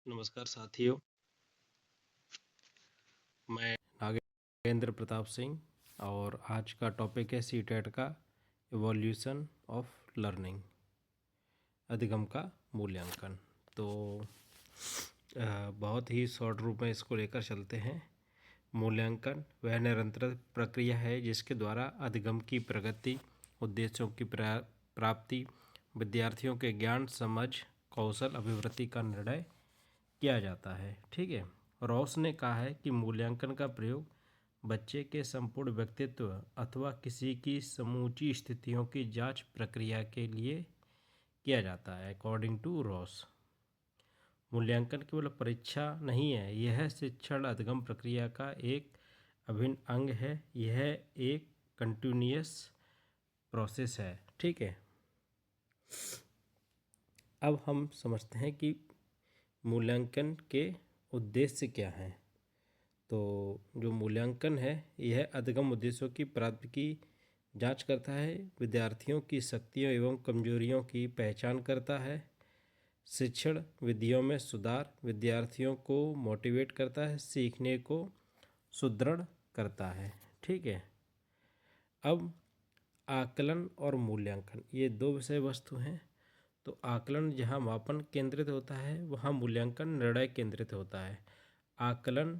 नमस्कार साथियों, मैं नागेंद्र प्रताप सिंह और आज का टॉपिक है सीटेट का इवोल्यूशन ऑफ लर्निंग, अधिगम का मूल्यांकन। तो बहुत ही शॉर्ट रूप में इसको लेकर चलते हैं। मूल्यांकन वह निरंतर प्रक्रिया है जिसके द्वारा अधिगम की प्रगति, उद्देश्यों की प्राप्ति, विद्यार्थियों के ज्ञान, समझ, कौशल, अभिवृद्धि का निर्णय किया जाता है। ठीक है। रॉस ने कहा है कि मूल्यांकन का प्रयोग बच्चे के संपूर्ण व्यक्तित्व अथवा किसी की समूची स्थितियों की जांच प्रक्रिया के लिए किया जाता है। अकॉर्डिंग टू रॉस, मूल्यांकन केवल परीक्षा नहीं है, यह शिक्षण अधिगम प्रक्रिया का एक अभिन्न अंग है। यह एक कंटिन्यूअस प्रोसेस है। ठीक है। अब हम समझते हैं कि मूल्यांकन के उद्देश्य क्या हैं। तो जो मूल्यांकन है यह अधिगम उद्देश्यों की प्राप्ति की जांच करता है, विद्यार्थियों की शक्तियों एवं कमजोरियों की पहचान करता है, शिक्षण विधियों में सुधार, विद्यार्थियों को मोटिवेट करता है, सीखने को सुदृढ़ करता है। ठीक है। अब आकलन और मूल्यांकन ये दो विषय वस्तु हैं। तो आकलन जहाँ मापन केंद्रित होता है, वहाँ मूल्यांकन निर्णय केंद्रित होता है। आकलन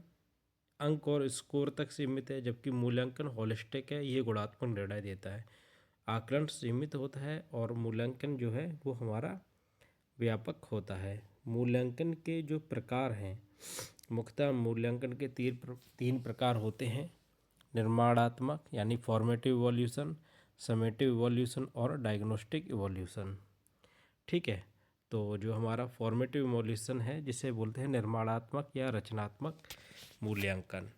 अंक और स्कोर तक सीमित है, जबकि मूल्यांकन होलिस्टिक है, ये गुणात्मक निर्णय देता है। आकलन सीमित होता है और मूल्यांकन जो है वो हमारा व्यापक होता है। मूल्यांकन के जो प्रकार हैं, मुख्यतः मूल्यांकन के तीन प्रकार होते हैं: निर्माणात्मक यानी फॉर्मेटिव इवोल्यूशन, समेटिव इवोल्यूशन और डायग्नोस्टिक इवोल्यूशन। ठीक है। तो जो हमारा फॉर्मेटिव इवोल्यूशन है, जिसे बोलते हैं निर्माणात्मक या रचनात्मक मूल्यांकन,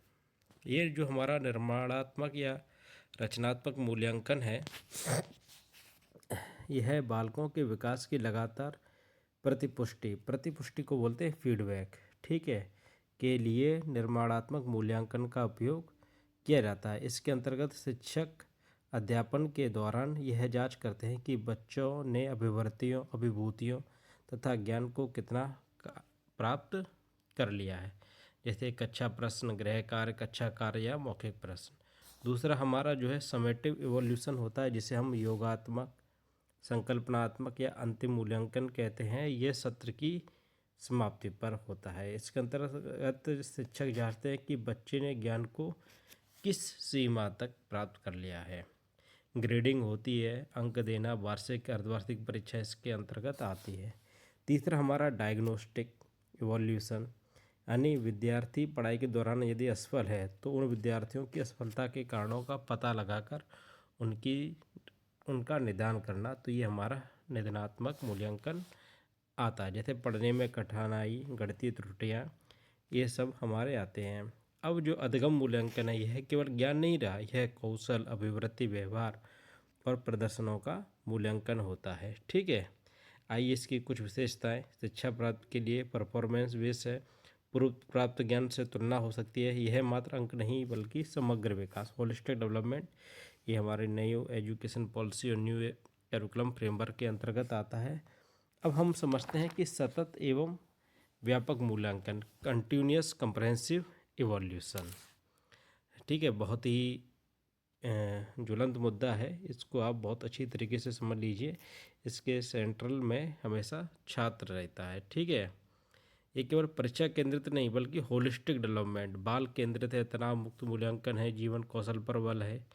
ये जो हमारा निर्माणात्मक या रचनात्मक मूल्यांकन है, यह बालकों के विकास की लगातार प्रतिपुष्टि को बोलते हैं फीडबैक, ठीक है, के लिए निर्माणात्मक मूल्यांकन का उपयोग किया जाता है। इसके अंतर्गत शिक्षक अध्यापन के दौरान यह जांच करते हैं कि बच्चों ने अभिभूतियों तथा ज्ञान को कितना प्राप्त कर लिया है, जैसे कक्षा प्रश्न, गृह कार्य, कक्षा कार्य या मौखिक प्रश्न। दूसरा हमारा जो है समेटिव इवोल्यूशन होता है, जिसे हम योगात्मक, संकल्पनात्मक या अंतिम मूल्यांकन कहते हैं। यह सत्र की समाप्ति पर होता है। इसके अंतर्गत शिक्षक जांचते हैं कि बच्चे ने ज्ञान को किस सीमा तक प्राप्त कर लिया है। ग्रेडिंग होती है, अंक देना, वार्षिक अर्धवार्षिक परीक्षा इसके अंतर्गत आती है। तीसरा हमारा डायग्नोस्टिक इवोल्यूशन, यानी विद्यार्थी पढ़ाई के दौरान यदि असफल है तो उन विद्यार्थियों की असफलता के कारणों का पता लगाकर उनका निदान करना। तो ये हमारा निदानात्मक मूल्यांकन आता है, जैसे पढ़ने में कठिनाई, गणितीय त्रुटियाँ, ये सब हमारे आते हैं। अब जो अधिगम मूल्यांकन है, यह केवल ज्ञान नहीं रहा, यह कौशल, अभिवृत्ति, व्यवहार और प्रदर्शनों का मूल्यांकन होता है। ठीक है। आइए इसकी कुछ विशेषताएं। शिक्षा प्राप्त के लिए परफॉर्मेंस बेस है, पूर्व प्राप्त ज्ञान से तुलना हो सकती है। यह मात्र अंक नहीं बल्कि समग्र विकास, होलिस्टिक डेवलपमेंट, ये हमारी नई एजुकेशन पॉलिसी और न्यू करिकुलम फ्रेमवर्क के अंतर्गत आता है। अब हम समझते हैं कि सतत एवं व्यापक मूल्यांकन, कंटिन्यूअस कम्प्रहेंसिव इवोल्यूशन। ठीक है। बहुत ही ज्वलंत मुद्दा है, इसको आप बहुत अच्छी तरीके से समझ लीजिए। इसके सेंट्रल में हमेशा छात्र रहता है। ठीक है। ये केवल परीक्षा केंद्रित नहीं बल्कि होलिस्टिक डेवलपमेंट, बाल केंद्रित है, तनाव मुक्त मूल्यांकन है, जीवन कौशल पर बल है।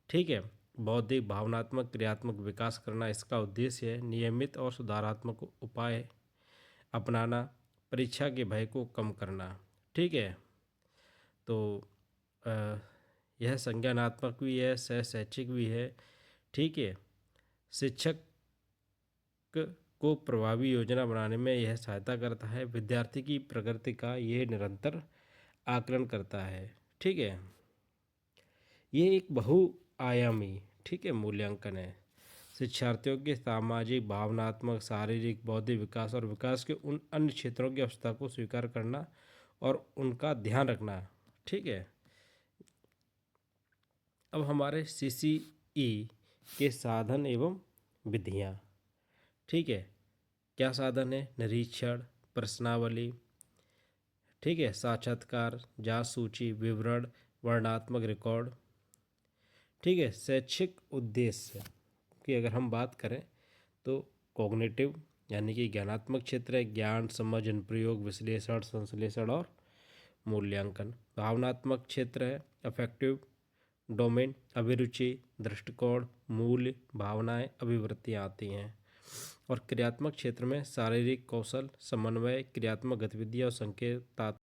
ठीक है। बौद्धिक, भावनात्मक, क्रियात्मक विकास करना इसका उद्देश्य है। नियमित और सुधारात्मक उपाय अपनाना, परीक्षा के भय को कम करना। ठीक है। तो यह संज्ञानात्मक भी है, सहशैक्षिक भी है। ठीक है। शिक्षक को प्रभावी योजना बनाने में यह सहायता करता है। विद्यार्थी की प्रगति का यह निरंतर आकलन करता है। ठीक है। ये एक बहुआयामी, ठीक है, मूल्यांकन है। शिक्षार्थियों के सामाजिक, भावनात्मक, शारीरिक, बौद्धिक विकास और विकास के उन अन्य क्षेत्रों की अवस्था को स्वीकार करना और उनका ध्यान रखना। ठीक है। अब हमारे CCE के साधन एवं विधियाँ। ठीक है। क्या साधन है? निरीक्षण, प्रश्नावली, ठीक है, साक्षात्कार, जांच सूची, विवरण, वर्णनात्मक रिकॉर्ड। ठीक है, शैक्षिक उद्देश्य की अगर हम बात करें तो कॉग्निटिव यानी कि ज्ञानात्मक क्षेत्र है, ज्ञान, समझ, अनुप्रयोग, विश्लेषण, संश्लेषण और मूल्यांकन। भावनात्मक क्षेत्र है, अफेक्टिव डोमेन, अभिरुचि, दृष्टिकोण, मूल्य, भावनाएं, अभिवृत्तियाँ आती हैं। और क्रियात्मक क्षेत्र में शारीरिक कौशल, समन्वय, क्रियात्मक गतिविधियाँ और संकेत